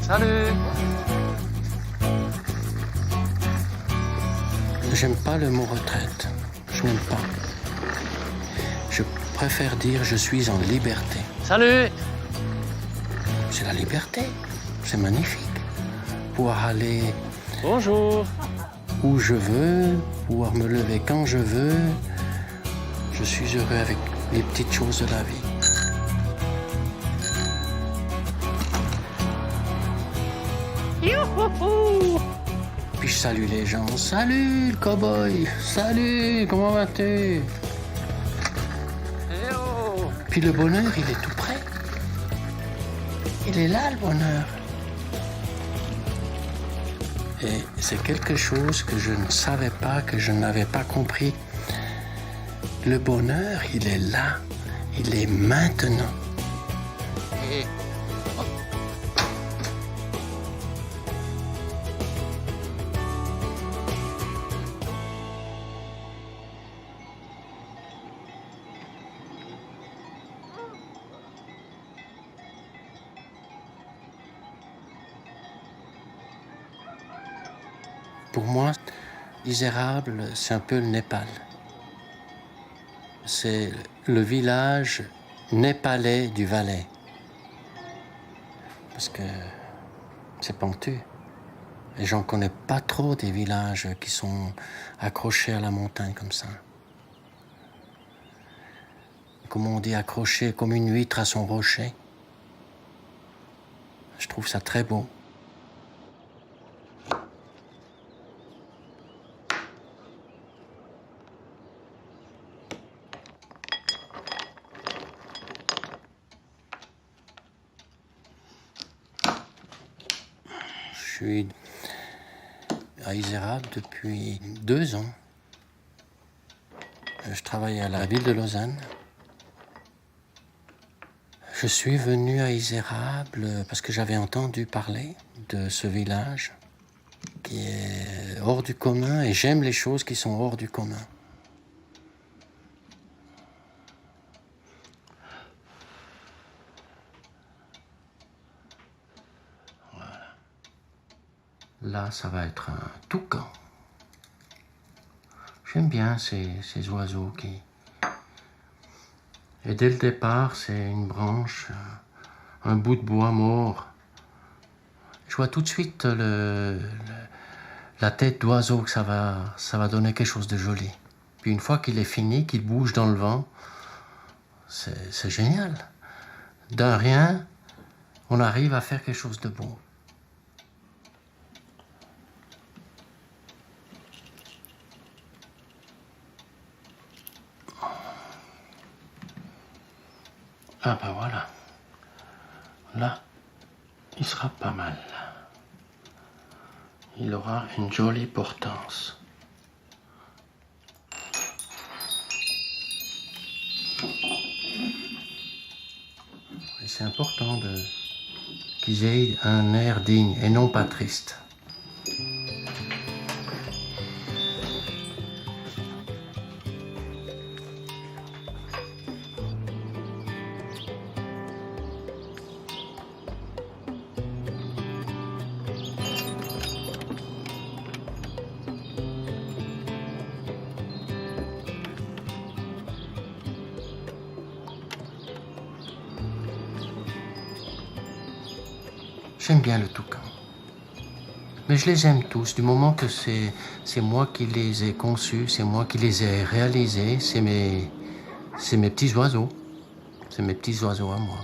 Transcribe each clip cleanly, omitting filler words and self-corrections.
Salut. J'aime pas le mot retraite. Je n'aime pas. Je préfère dire je suis en liberté. Salut. C'est la liberté. C'est magnifique. Pouvoir aller Bonjour. où je veux, pouvoir me lever quand je veux. Je suis heureux avec les petites choses de la vie. Youhou. Puis je salue les gens. Salut le cow-boy. Salut, comment vas-tu? Eh oh. Puis le bonheur, il est tout près. Il est là, le bonheur. Et c'est quelque chose que je ne savais pas, que je n'avais pas compris. Le bonheur, il est là. Il est maintenant. Eh. Pour moi, Misérable, c'est un peu le Népal. C'est le village népalais du Valais. Parce que c'est pentu. Et j'en connais pas trop des villages qui sont accrochés à la montagne comme ça. Comment on dit accroché comme une huître à son rocher. Je trouve ça très beau. Je suis à Isérable depuis 2 ans. Je travaille à la ville de Lausanne. Je suis venu à Isérable parce que j'avais entendu parler de ce village qui est hors du commun et j'aime les choses qui sont hors du commun. Là, ça va être un toucan. J'aime bien ces oiseaux qui... Et dès le départ, c'est une branche, un bout de bois mort. Je vois tout de suite la tête d'oiseau que ça va donner quelque chose de joli. Puis une fois qu'il est fini, qu'il bouge dans le vent, c'est génial. D'un rien, on arrive à faire quelque chose de beau. Ah ben voilà. Là, il sera pas mal. Il aura une jolie portance. Et c'est important qu'ils aient un air digne et non pas triste. J'aime bien le toucan. Mais je les aime tous, du moment que c'est moi qui les ai conçus, c'est moi qui les ai réalisés, c'est mes petits oiseaux. C'est mes petits oiseaux à moi.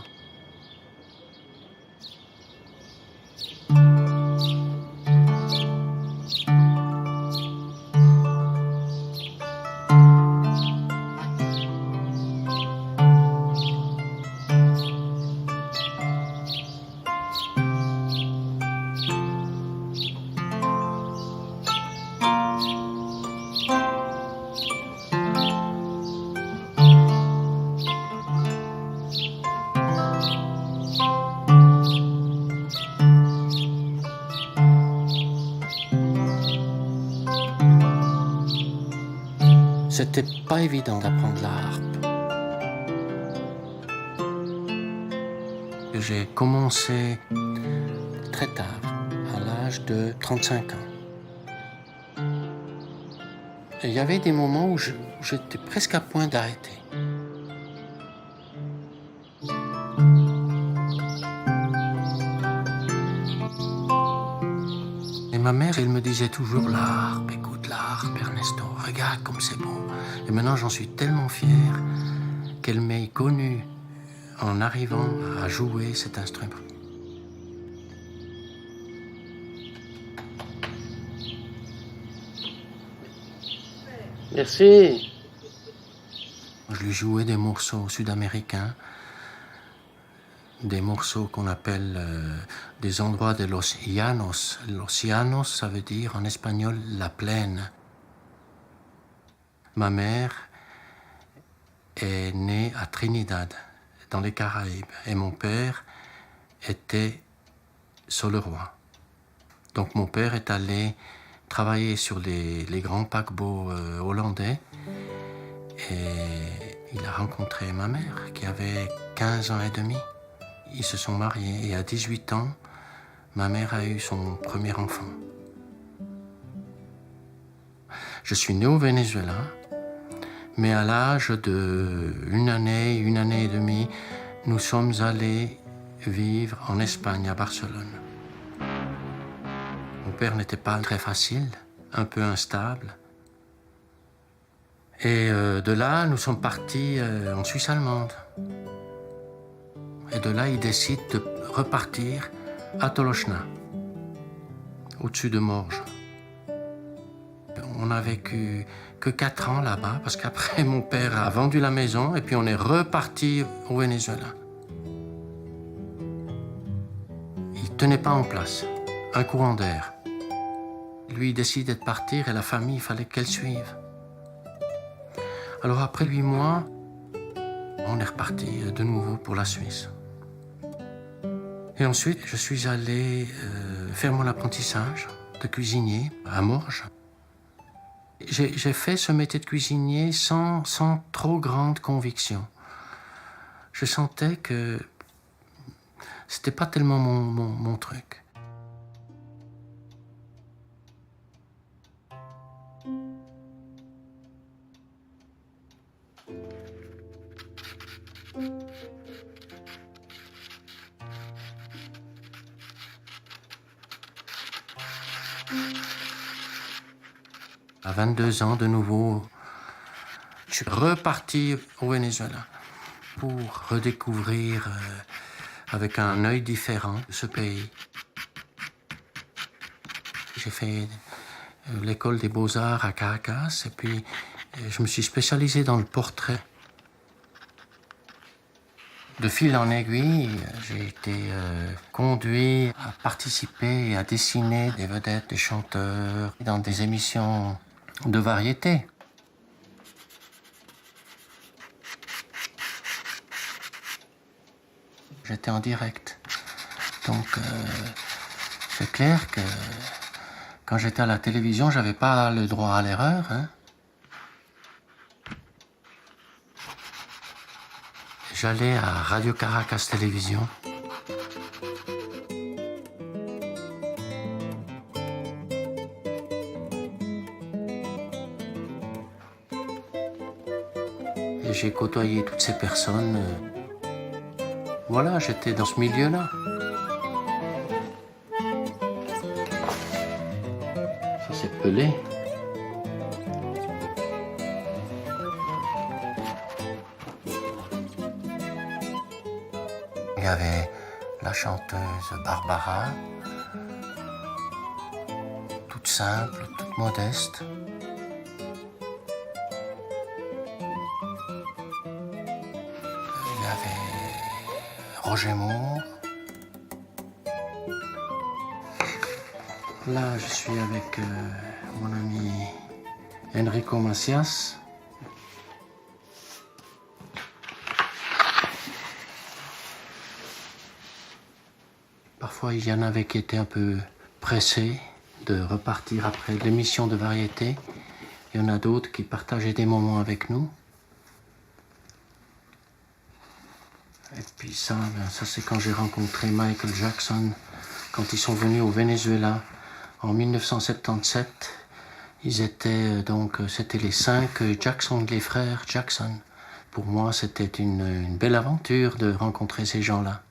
C'était pas évident d'apprendre la harpe. J'ai commencé très très tard, à l'âge de 35 ans. Et il y avait des moments où j'étais presque à point d'arrêter. Et ma mère, elle me disait toujours l'harpe, écoute l'harpe, Ernesto, regarde comme c'est beau. Et maintenant, j'en suis tellement fier qu'elle m'ait connu en arrivant à jouer cet instrument. Merci. Je lui jouais des morceaux sud-américains, des morceaux qu'on appelle des endroits de los llanos. Los llanos, ça veut dire en espagnol la plaine. Ma mère est née à Trinidad, dans les Caraïbes, et mon père était sur le roi. Donc mon père est allé travailler sur les grands paquebots hollandais et il a rencontré ma mère qui avait 15 ans et demi. Ils se sont mariés et à 18 ans, ma mère a eu son premier enfant. Je suis né au Venezuela, mais à l'âge de une année et demie, nous sommes allés vivre en Espagne, à Barcelone. Mon père n'était pas très facile, un peu instable. Et de là, nous sommes partis en Suisse allemande. Et de là, il décide de repartir à Tolocna, au-dessus de Morges. On n'a vécu que 4 ans là-bas, parce qu'après, mon père a vendu la maison et puis on est reparti au Venezuela. Il ne tenait pas en place, un courant d'air. Lui, il décide de partir et la famille, il fallait qu'elle suive. Alors après 8 mois, on est reparti de nouveau pour la Suisse. Et ensuite, je suis allé faire mon apprentissage de cuisinier à Morges. J'ai fait ce métier de cuisinier sans trop grande conviction. Je sentais que c'était pas tellement mon truc. À 22 ans, de nouveau, je suis reparti au Venezuela pour redécouvrir avec un œil différent ce pays. J'ai fait l'école des beaux-arts à Caracas et puis je me suis spécialisé dans le portrait. De fil en aiguille, j'ai été conduit à participer et à dessiner des vedettes, des chanteurs dans des émissions de variété. J'étais en direct. Donc, c'est clair que quand j'étais à la télévision, j'avais pas le droit à l'erreur, hein. J'allais à Radio Caracas Télévision. Et j'ai côtoyé toutes ces personnes. Voilà, j'étais dans ce milieu-là. Ça, c'est Pelé. Il y avait la chanteuse Barbara, toute simple, toute modeste. Il y avait Roger Moore. Là, je suis avec mon ami Enrico Macias. Parfois, il y en avait qui étaient un peu pressés de repartir après l'émission de variété. Il y en a d'autres qui partageaient des moments avec nous. Et puis ça c'est quand j'ai rencontré Michael Jackson quand ils sont venus au Venezuela en 1977. Ils étaient c'était les 5 Jackson, les frères Jackson. Pour moi, c'était une belle aventure de rencontrer ces gens-là.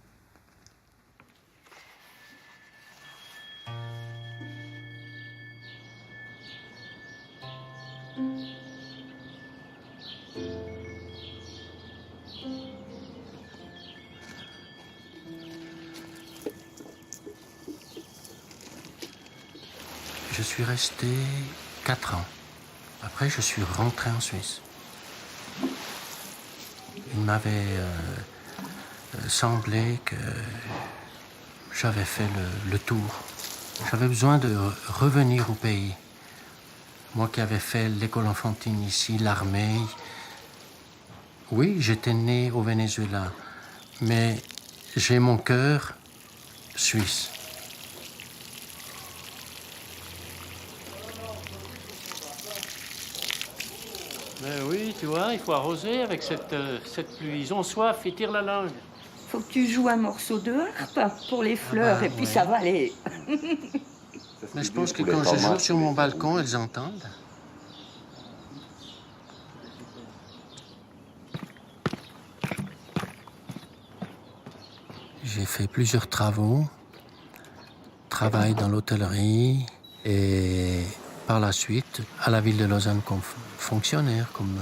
Je suis resté 4 ans. Après, je suis rentré en Suisse. Il m'avait semblé que j'avais fait le tour. J'avais besoin de revenir au pays. Moi qui avais fait l'école enfantine ici, l'armée. Oui, j'étais né au Venezuela, mais j'ai mon cœur suisse. Ben oui, tu vois, il faut arroser avec cette pluie. Ils ont soif, ils tirent la langue. Faut que tu joues un morceau de harpe pour les fleurs, bah, et puis ouais. ça va aller. Mais je pense que quand je joue sur mon balcon, elles entendent. J'ai fait plusieurs travaux. Travail dans l'hôtellerie et par la suite à la ville de Lausanne comme fonctionnaire, comme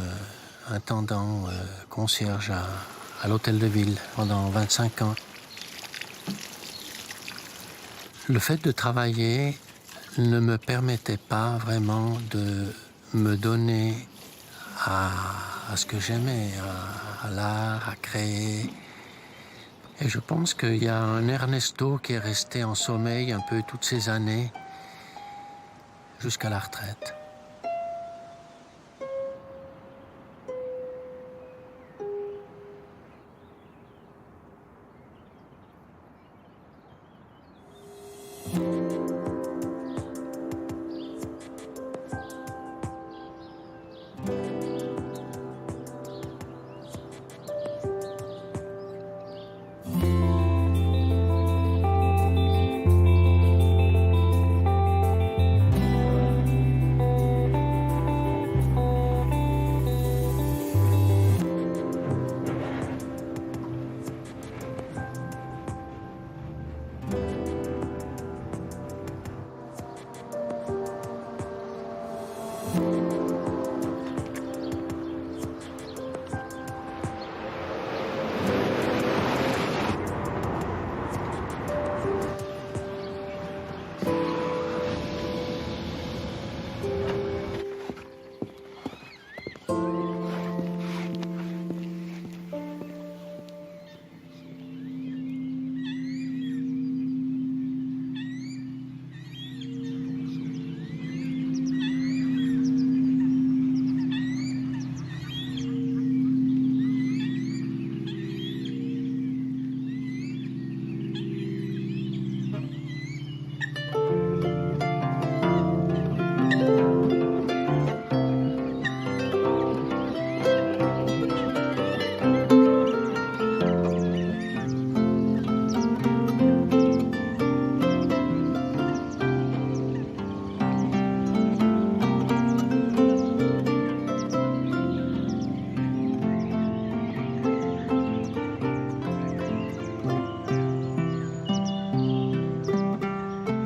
intendant, concierge à l'hôtel de ville pendant 25 ans. Le fait de travailler ne me permettait pas vraiment de me donner à ce que j'aimais, à l'art, à créer. Et je pense qu'il y a un Ernesto qui est resté en sommeil un peu toutes ces années, jusqu'à la retraite.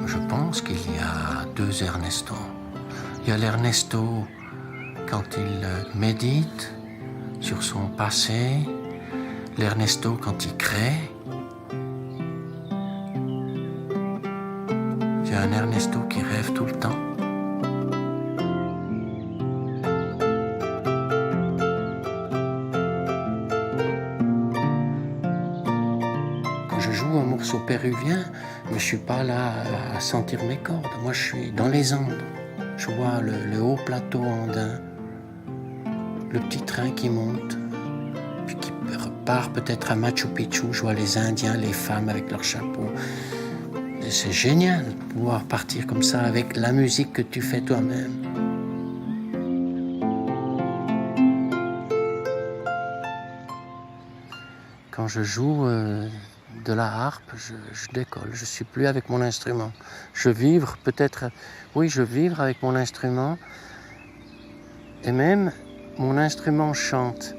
Je pense qu'il y a 2 Ernesto. Il y a l'Ernesto quand il médite sur son passé, l'Ernesto quand il crée. Il y a un Ernesto qui rêve tout le temps. Quand je joue un morceau péruvien, je ne suis pas là à sentir mes cordes. Moi, je suis dans les Andes. Je vois le haut plateau andin, le petit train qui monte, puis qui repart peut-être à Machu Picchu. Je vois les Indiens, les femmes avec leurs chapeaux. C'est génial de pouvoir partir comme ça avec la musique que tu fais toi-même. Quand je joue de la harpe, je décolle. Je suis plus avec mon instrument. Je vivre peut-être, oui, je vivre avec mon instrument. Et même mon instrument chante.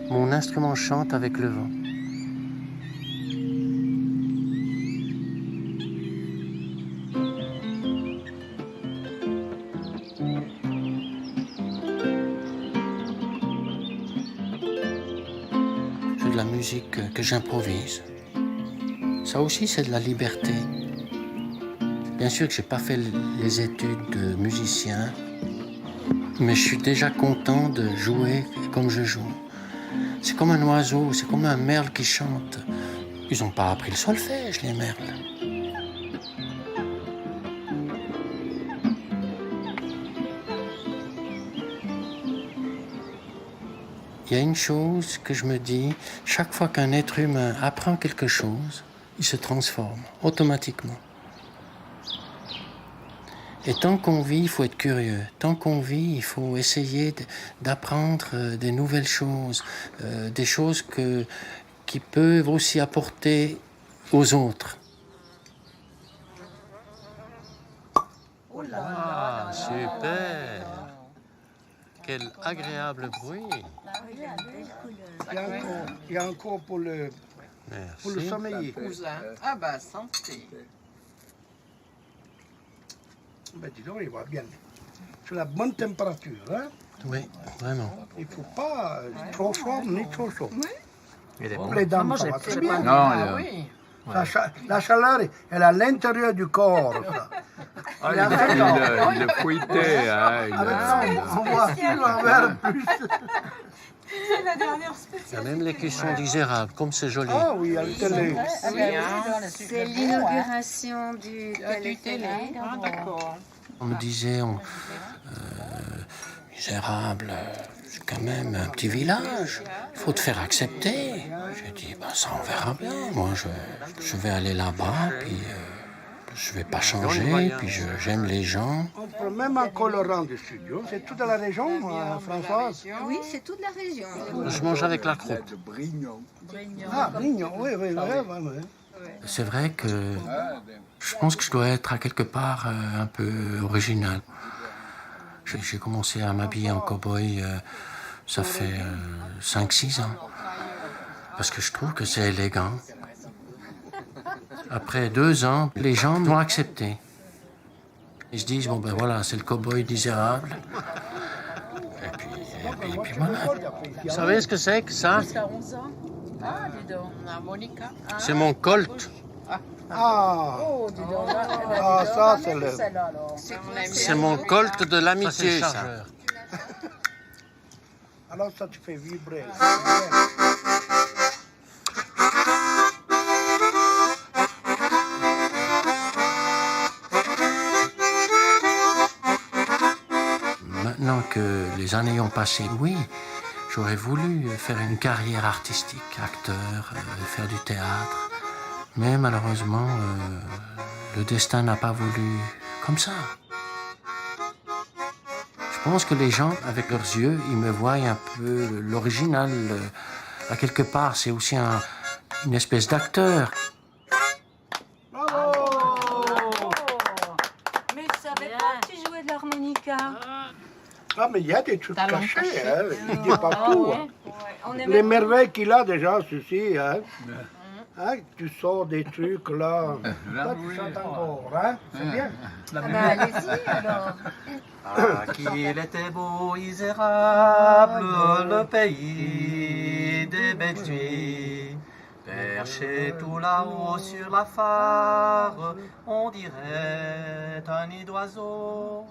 Mon instrument chante avec le vent. C'est de la musique que j'improvise. Ça aussi, c'est de la liberté. Bien sûr que j'ai pas fait les études de musicien, mais je suis déjà content de jouer comme je joue. C'est comme un oiseau, c'est comme un merle qui chante. Ils n'ont pas appris le solfège, les merles. Il y a une chose que je me dis, chaque fois qu'un être humain apprend quelque chose, il se transforme automatiquement. Et tant qu'on vit, il faut être curieux. Tant qu'on vit, il faut essayer d'apprendre des nouvelles choses, des choses qui peuvent aussi apporter aux autres. Oh là Ah, super! Quel agréable bruit! Il y a encore pour le Merci. sommeil. Cousin. Ah bah santé. Ben, dis donc, il va bien. C'est la bonne température. Hein? Oui, vraiment. Il ne faut pas trop fort ni trop chaud. Il est Pour bon. les dames, ça va très bien. Non, Ah oui. La chaleur, elle est à l'intérieur du corps. Ça. ah, Il est assez grand. il est fruité. Hein, Avec ça, on voit plus un verre plus. Il y a même les cuissons d'Isérable, comme c'est joli. Ah oui, à la télé. Oui, hein. C'est l'inauguration du Du télé. Ah d'accord. On me disait, Misérable, c'est quand même un petit village, il faut te faire accepter. J'ai dit, ben, ça on verra bien. Moi, je vais aller là-bas, puis je vais pas changer, puis j'aime les gens. On prend même un colorant du studio. C'est toute la région, Françoise. Oui, c'est toute la région. Je mange avec la croûte. Ah, Brignon, oui, oui, oui. C'est vrai que je pense que je dois être à quelque part un peu original. J'ai commencé à m'habiller en cow-boy, ça fait 5-6 ans. Parce que je trouve que c'est élégant. Après 2 ans, les gens m'ont accepté. Ils se disent, bon ben voilà, c'est le cow-boy d'Isérable. Et puis voilà. Vous savez ce que c'est que ça? Jusqu'à 11 ans. Ah, dis donc. Monica. C'est mon colt. Ah, Oh, dis donc. ah, ça, c'est le. Celle-là alors. C'est mon colt de l'amitié, ça. Alors, ça te fait vibrer. Maintenant que les années ont passé, oui, j'aurais voulu faire une carrière artistique, acteur, faire du théâtre. Mais malheureusement, le destin n'a pas voulu comme ça. Je pense que les gens, avec leurs yeux, ils me voient un peu l'original. À quelque part, c'est aussi une espèce d'acteur. Bravo! Mais je savais pas que tu jouais de l'harmonica. Ah, mais il y a des trucs Talons cachés, cachés. hein. Il dit partout. Hein. On est Les même... merveilles qu'il a déjà, ceci, hein. Hein, tu sors des trucs là. Là, tu chantes encore, hein. C'est bien. Allez-y alors. Ah, qu'il était beau, Isérable, le pays des belles nuits. Perché tout là-haut sur la phare, on dirait un nid d'oiseau.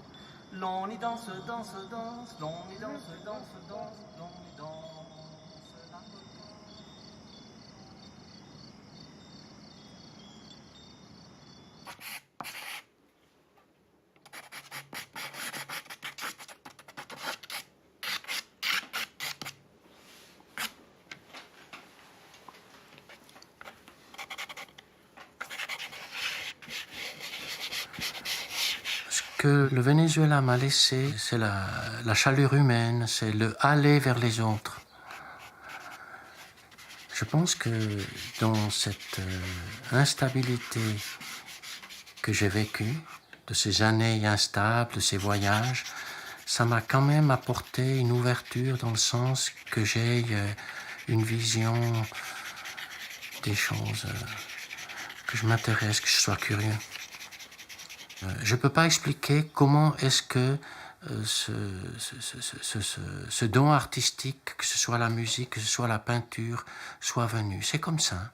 L'on y danse, danse, danse, l'on y danse, danse, danse, l'on y danse. Ce que le Venezuela m'a laissé, c'est la chaleur humaine, c'est le aller vers les autres. Je pense que dans cette instabilité que j'ai vécue, de ces années instables, de ces voyages, ça m'a quand même apporté une ouverture dans le sens que j'ai une vision des choses, que je m'intéresse, que je sois curieux. Je ne peux pas expliquer comment est-ce que ce don artistique, que ce soit la musique, que ce soit la peinture, soit venu. C'est comme ça.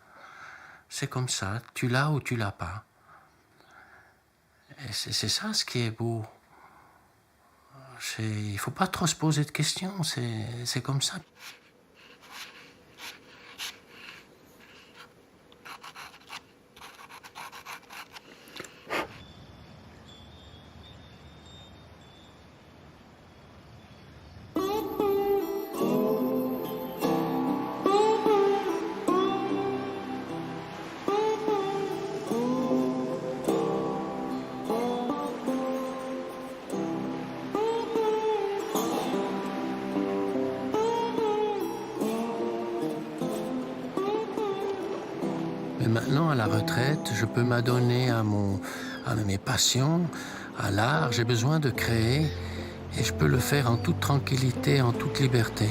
C'est comme ça. Tu l'as ou tu l'as pas. Et c'est ça ce qui est beau. Il ne faut pas trop se poser de questions. C'est comme ça. Mais maintenant, à la retraite, je peux m'adonner à mes passions, à l'art. J'ai besoin de créer et je peux le faire en toute tranquillité, en toute liberté.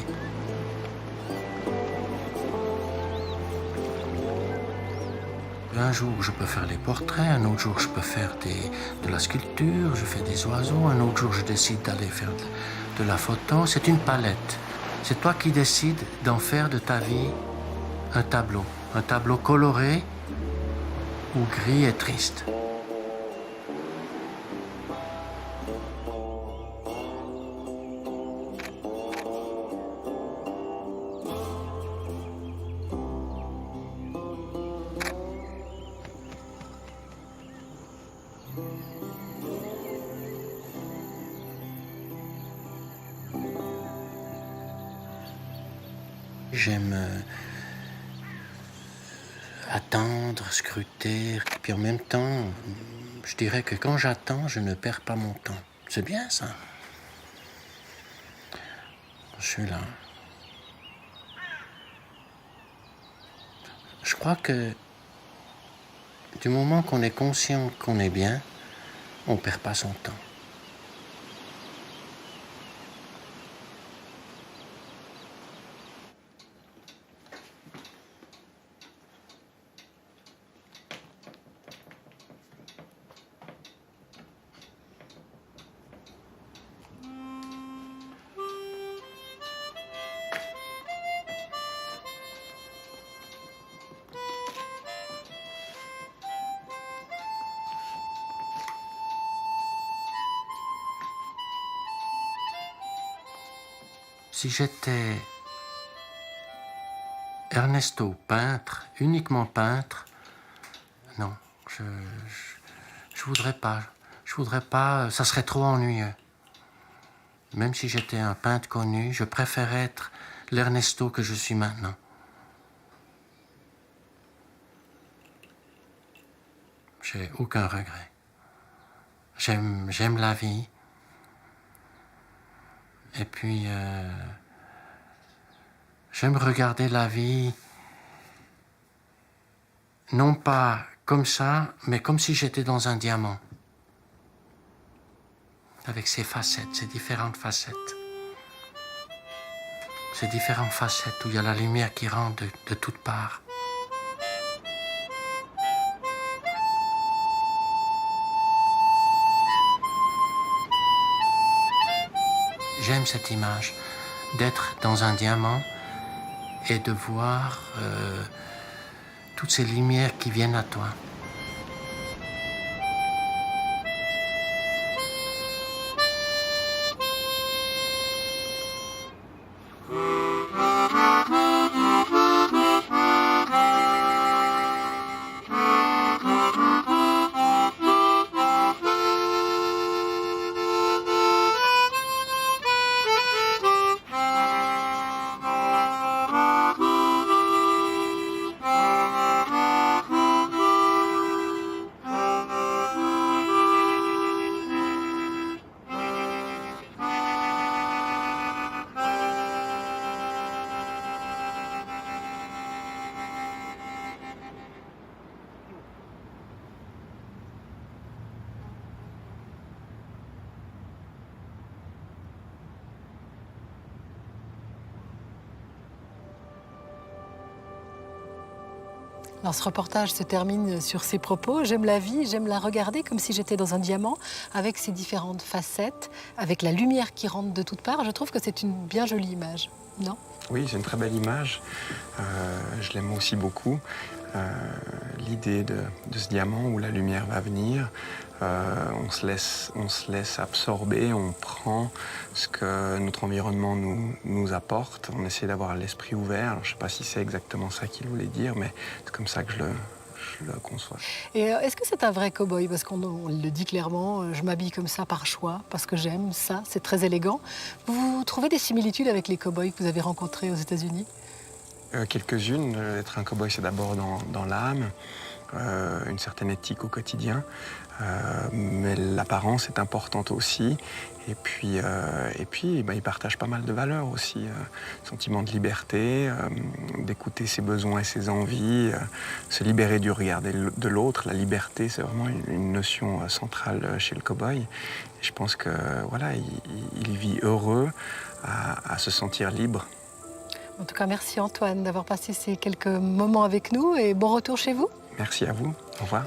Un jour, je peux faire les portraits, un autre jour, je peux faire de la sculpture, je fais des oiseaux, un autre jour, je décide d'aller faire de la photo. C'est une palette. C'est toi qui décides d'en faire de ta vie un tableau coloré ou gris et triste. J'aime attendre, scruter, puis en même temps, je dirais que quand j'attends, je ne perds pas mon temps. C'est bien ça. Je suis là. Je crois que du moment qu'on est conscient qu'on est bien, on ne perd pas son temps. Si j'étais Ernesto peintre, uniquement peintre, non, je voudrais pas. Je voudrais pas, ça serait trop ennuyeux. Même si j'étais un peintre connu, je préférerais être l'Ernesto que je suis maintenant. J'ai aucun regret. J'aime la vie. Et puis, j'aime regarder la vie, non pas comme ça, mais comme si j'étais dans un diamant. Avec ses facettes, ses différentes facettes. Ces différentes facettes où il y a la lumière qui rentre de toutes parts. J'aime cette image d'être dans un diamant et de voir toutes ces lumières qui viennent à toi. Alors, ce reportage se termine sur ces propos. J'aime la vie, j'aime la regarder comme si j'étais dans un diamant, avec ses différentes facettes, avec la lumière qui rentre de toutes parts. Je trouve que c'est une bien jolie image, non? Oui, c'est une très belle image. Je l'aime aussi beaucoup. L'idée de ce diamant où la lumière va venir, on se laisse absorber, on prend ce que notre environnement nous apporte. On essaie d'avoir l'esprit ouvert. Alors, je ne sais pas si c'est exactement ça qu'il voulait dire, mais c'est comme ça que je le conçois. Et est-ce que c'est un vrai cow-boy? Parce qu'on le dit clairement, je m'habille comme ça par choix, parce que j'aime ça, c'est très élégant. Vous trouvez des similitudes avec les cow-boys que vous avez rencontrés aux États-Unis? Quelques-unes. Être un cow-boy, c'est d'abord dans l'âme, une certaine éthique au quotidien, mais l'apparence est importante aussi. Et puis ils partagent pas mal de valeurs aussi. Sentiment de liberté, d'écouter ses besoins et ses envies, se libérer du regard de l'autre. La liberté, c'est vraiment une notion centrale chez le cow-boy. Et je pense que voilà, il vit heureux à se sentir libre. En tout cas, merci Antoine d'avoir passé ces quelques moments avec nous et bon retour chez vous. Merci à vous. Au revoir.